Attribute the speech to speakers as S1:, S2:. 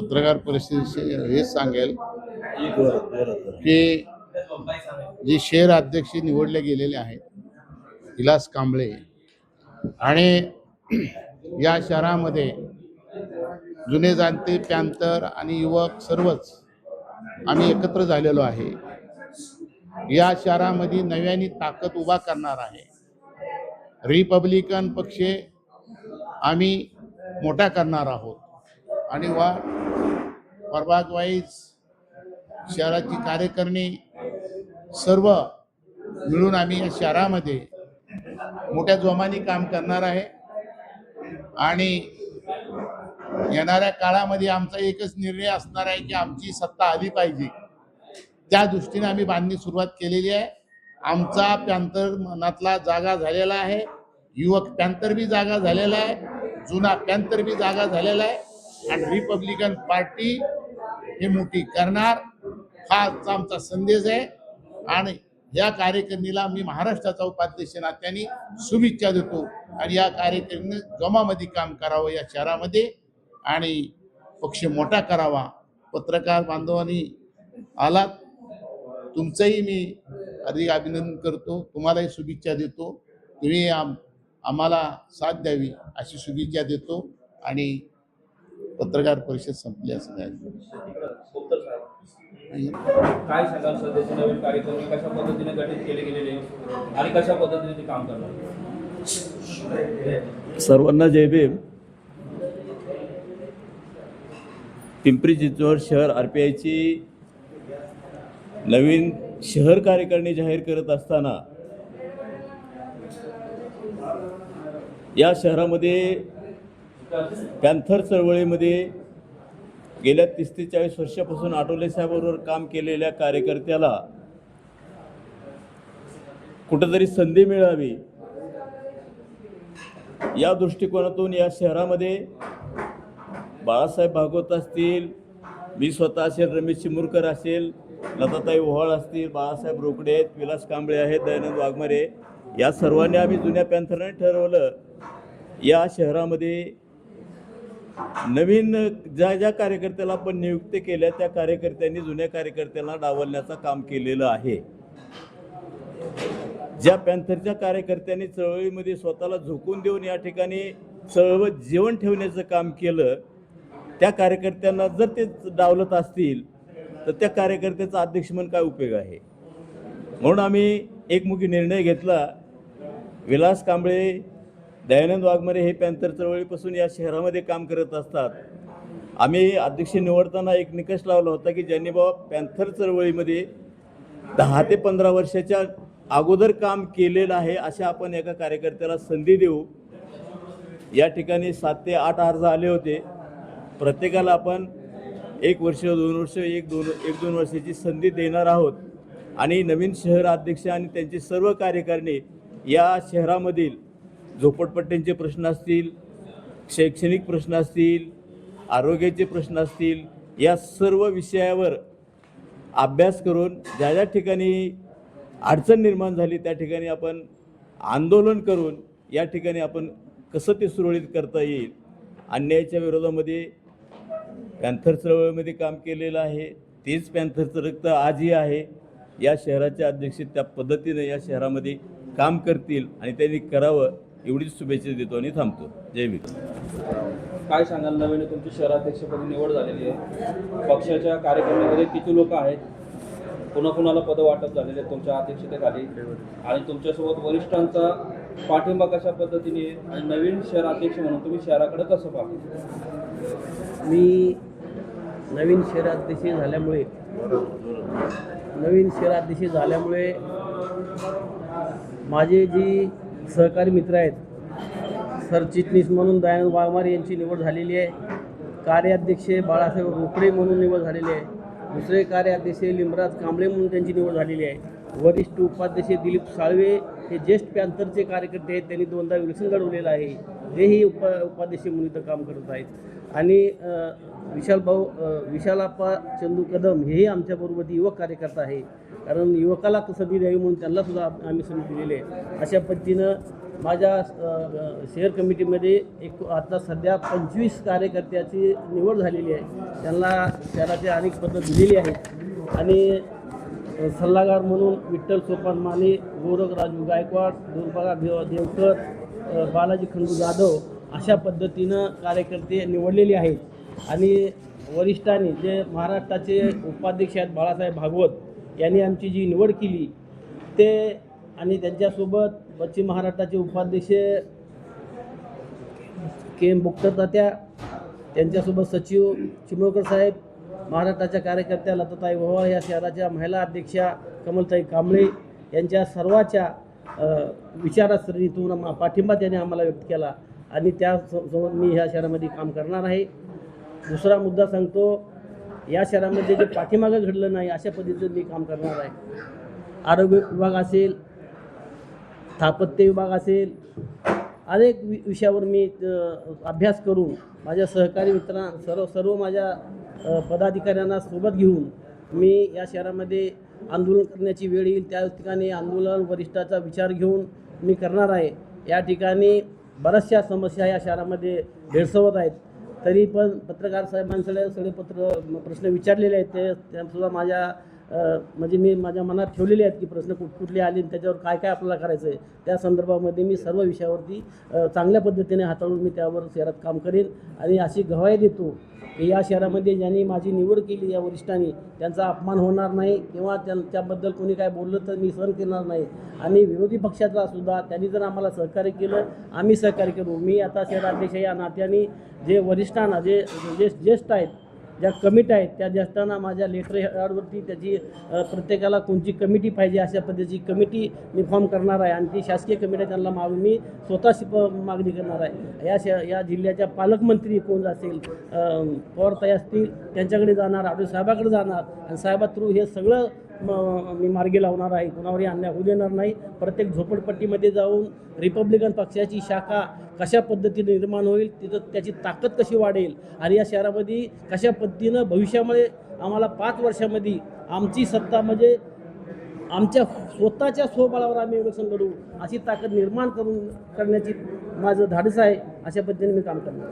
S1: पत्रकार परिषदेशी हेच सांगेल की जे शहर अध्यक्ष निवडले गेलेले आहेत विलास कांबळे आणि या शहरामध्ये जुने जाणते पॅंथर आणि युवक सर्वच आम्ही एकत्र झालेलो आहे। या शहरामध्ये नव्याने ताकद उभा करणार आहे। रिपब्लिकन पक्ष आम्ही मोठा करणार आहोत आणि प्रभाग वाईज शहराची कार्यकारिणी सर्व मिळून आम्ही या शहरामध्ये मोठ्या जोमाने काम करणार आहे आणि येणाऱ्या काळामध्ये आमचा एकच निर्णय असणार आहे की आमची सत्ता आली पाहिजे। त्या दृष्टीने आम्ही बांधणी सुरुवात केलेली आहे। आमचा पॅंथर मनातला जागा झालेला आहे, युवक पॅंथर बी जागा झालेला आहे, जुना पॅंथर बी जागा झालेला आहे आणि रिपब्लिकन पार्टी ही मोठी करणार हा आमचा संदेश आहे। आणि या कार्यकारिणीला मी महाराष्ट्राचा उपाध्यक्ष नात्याने शुभेच्छा देतो आणि या कार्यकारिणीने जोमामध्ये काम करावं या शहरामध्ये आणि पक्ष मोठा करावा। पत्रकार बांधवांनी आलात, तुमचंही मी अधिक अभिनंदन करतो, तुम्हालाही शुभेच्छा देतो। तुम्ही आम्हाला साथ द्यावी अशी शुभेच्छा देतो आणि पत्रकार परिषद संपली असं
S2: काय सांगाल सध्याचे नवीन कार्यक्रम कशा पद्धतीने गठीत केले गेलेले आणि कशा पद्धतीने ते काम करणार?
S3: सर्वांना जय भीम। पिंपरी चिंचवड शहर आरपीआयची नवीन शहर कार्यकारिणी जाहीर करत असताना या शहरामध्ये पॅंथर चळवळीमध्ये गेल्या 30 ते 40 वर्षापासून आठवले साहेबांबरोबर काम केलेल्या कार्यकर्त्याला कुठेतरी संधी मिळावी या दृष्टिकोनातून या शहरामध्ये बाळासाहेब भागवत असतील, मी स्वतः असेल, रमेश चिमुरकर असेल, लताताई ओहाळ असतील, बाळासाहेब रोकडे आहेत, विलास कांबळे आहेत, दयानंद वाघमारे, या सर्वांनी आम्ही जुन्या पॅंथरने ठरवलं या शहरामध्ये नवीन ज्या कार्यकर्त्याला आपण नियुक्ती केल्या त्या कार्यकर्त्यांनी जुन्या कार्यकर्त्यांना डावलण्याचं काम केलेलं आहे। ज्या पॅंथरच्या कार्यकर्त्यांनी चळवळीमध्ये स्वतःला झोकून देऊन या ठिकाणी चळवळ जीवन ठेवण्याचं काम केलं, त्या कार्यकर्त्यांना जर ते डावलत असतील तर त्या कार्यकर्त्याचा अध्यक्ष म्हणून काय उपयोग आहे? म्हणून आम्ही एकमुखी निर्णय घेतला। विलास कांबळे, दयानंद वाघमारे हे पॅंथर चळवळीपासून या शहरामध्ये काम करत असतात। आम्ही अध्यक्ष निवडताना एक निकष लावला होता की ज्यांनी बाबा पॅंथर चळवळीमध्ये 10 ते 15 वर्षाच्या अगोदर काम केलेलं आहे अशा आपण एका कार्यकर्त्याला संधी देऊ। या ठिकाणी 7 ते 8 अर्ज आले होते। प्रत्येकाला आपण 1 वर्ष, 2 वर्ष, 1-2 वर्षाची संधी देणार आहोत आणि नवीन शहर अध्यक्ष आणि त्यांची सर्व कार्यकारिणी या शहरामधील झोपडपट्ट्यांचे प्रश्न असतील, शैक्षणिक प्रश्न असतील, आरोग्याचे प्रश्न असतील, या सर्व विषयावर अभ्यास करून ज्या ज्या ठिकाणी अडचण निर्माण झाली त्या ठिकाणी आपण आंदोलन करून या ठिकाणी आपण कसं ते सुरळीत करता येईल। अन्यायाच्या विरोधामध्ये पॅंथर चळवळीमध्ये काम केलेलं आहे, तेच पॅंथरचं रक्त आजही आहे। या शहराचे अध्यक्ष त्या पद्धतीने या शहरामध्ये काम करतील आणि त्यांनी करावं एवढीच शुभेच्छा देतो आणि थांबतो। जय भीम।
S2: काय सांगाल, नवीन तुमची शहराध्यक्षपदी निवड झालेली आहे, पक्षाच्या कार्यकारिणीमध्ये किती लोक आहेत, कुणाला पद वाटप झालेले आहेत तुमच्या अध्यक्षतेखाली आणि तुमच्यासोबत वरिष्ठांचा पाठिंबा कशा पद्धतीने आणि नवीन शहर अध्यक्ष म्हणून तुम्ही शहराकडे कसं पाहता?
S4: मी नवीन शहराध्यक्ष झाल्यामुळे माझे जी सहकारी मित्र आहेत, सरचिटणीस म्हणून दयानंद वाघमारे यांची निवड झालेली आहे, कार्याध्यक्ष बाळासाहेब रोकडे म्हणून निवड झालेली आहे, दुसरे कार्याध्यक्ष लिंबराज कांबळे म्हणून त्यांची निवड झालेली आहे, वरिष्ठ उपाध्यक्ष दिलीप साळवे हे ज्येष्ठ पॅंथरचे कार्यकर्ते आहेत, त्यांनी 2दा विलक्षण घडवलेलं आहे, तेही उपाध्यक्ष म्हणून इथं काम करत आहेत आणि विशालाप्पा चंदू कदम हेही आमच्याबरोबर युवक कार्यकर्ता आहे, कारण युवकाला संधी द्यावी म्हणून त्यांना सुद्धा आम्ही संधी दिलेली आहे। अशा पद्धतीनं माझ्या शहर कमिटीमध्ये एक आता सध्या 25 कार्यकर्त्याची निवड झालेली आहे. त्यांना शहराचे अनेक पदं दिलेली आहेत आणि सल्लागार म्हणून विठ्ठल सोपान माने, गोरख राजू गायकवाड, दुर्बा देवकर, बालाजी खंडू जाधव अशा पद्धतीनं कार्यकर्ते निवडलेले आहेत. आणि वरिष्ठांनी जे महाराष्ट्राचे उपाध्यक्ष आहेत बाळासाहेब भागवत यांनी आमची जी निवड केली ते आणि त्यांच्यासोबत पश्चिम महाराष्ट्राचे उपाध्यक्ष के एम तात्या, त्यांच्यासोबत सचिव चिमोळकर साहेब, महाराष्ट्राच्या कार्यकर्त्या लताताई ओवाळ, या शहराच्या महिला अध्यक्षा कमलताई कांबळे यांच्या सर्वाच्या विचारसरणीतून पाठिंबा त्यांनी आम्हाला व्यक्त केला आणि त्यासोबत मी ह्या शहरामध्ये काम करणार आहे. दुसरा मुद्दा सांगतो, या शहरामध्ये जे पाठीमागं घडलं नाही अशा पद्धतीचं मी काम करणार आहे. आरोग्य विभाग असेल, स्थापत्य विभाग असेल, अनेक विषयावर मी अभ्यास करून माझ्या सहकारी मित्रांना सर्व माझ्या पदाधिकाऱ्यांना सोबत घेऊन मी या शहरामध्ये आंदोलन करण्याची वेळ येईल त्या ठिकाणी आंदोलन वरिष्ठाचा विचार घेऊन मी करणार आहे. या ठिकाणी बऱ्याचशा समस्या या शहरामध्ये भेडसावत आहेत. तरी पण पत्रकार साहेबांकडे सगळे प्रश्न विचारलेले आहेत ते सुद्धा माझ्या म्हणजे मी माझ्या मनात ठेवलेले आहेत की प्रश्न कुठले आले आणि त्याच्यावर काय काय आपल्याला करायचं आहे. त्या संदर्भामध्ये मी सर्व विषयावरती चांगल्या पद्धतीने हाताळून मी त्यावर शहरात काम करेन आणि अशी ग्वाही देतो की या शहरामध्ये ज्यांनी माझी निवड केली या वरिष्ठांनी त्यांचा अपमान होणार नाही किंवा त्याबद्दल कोणी काय बोललं तर मी सहन करणार नाही. आणि विरोधी पक्षाचा सुद्धा त्यांनी जर आम्हाला सहकार्य केलं आम्ही सहकार्य करू. मी आता शहराध्यक्ष या नात्याने जे वरिष्ठांना जे ज्येष्ठ आहेत ज्या कमिटी आहेत त्या ज्येष्ठांना माझ्या लेटर हेडवरती त्याची प्रत्येकाला कोणची कमिटी पाहिजे अशा पद्धतीची कमिटी मी फॉर्म करणार आहे आणि ती शासकीय कमिटी त्यांना मागून मी स्वतः मागणी करणार आहे. या जिल्ह्याच्या पालकमंत्री कोण असेल पवारताई असतील त्यांच्याकडे जाणार, आठवले साहेबाकडे जाणार आणि साहेबा थ्रू हे सगळं मी मार्गी लावणार आहे. कुणावरही अन्याय होऊ देणार नाही. प्रत्येक झोपडपट्टीमध्ये जाऊन रिपब्लिकन पक्षाची शाखा कशा पद्धतीने निर्माण होईल, तिथं त्याची ताकद कशी वाढेल आणि या शहरामध्ये कशा पद्धतीनं भविष्यामध्ये आम्हाला 5 वर्षामध्ये आमची सत्ता म्हणजे आमच्या स्वतःच्या स्वबळावर आम्ही इलेक्शन लढू अशी ताकद निर्माण करण्याची माझं धाडस आहे. अशा पद्धतीने मी काम करणार.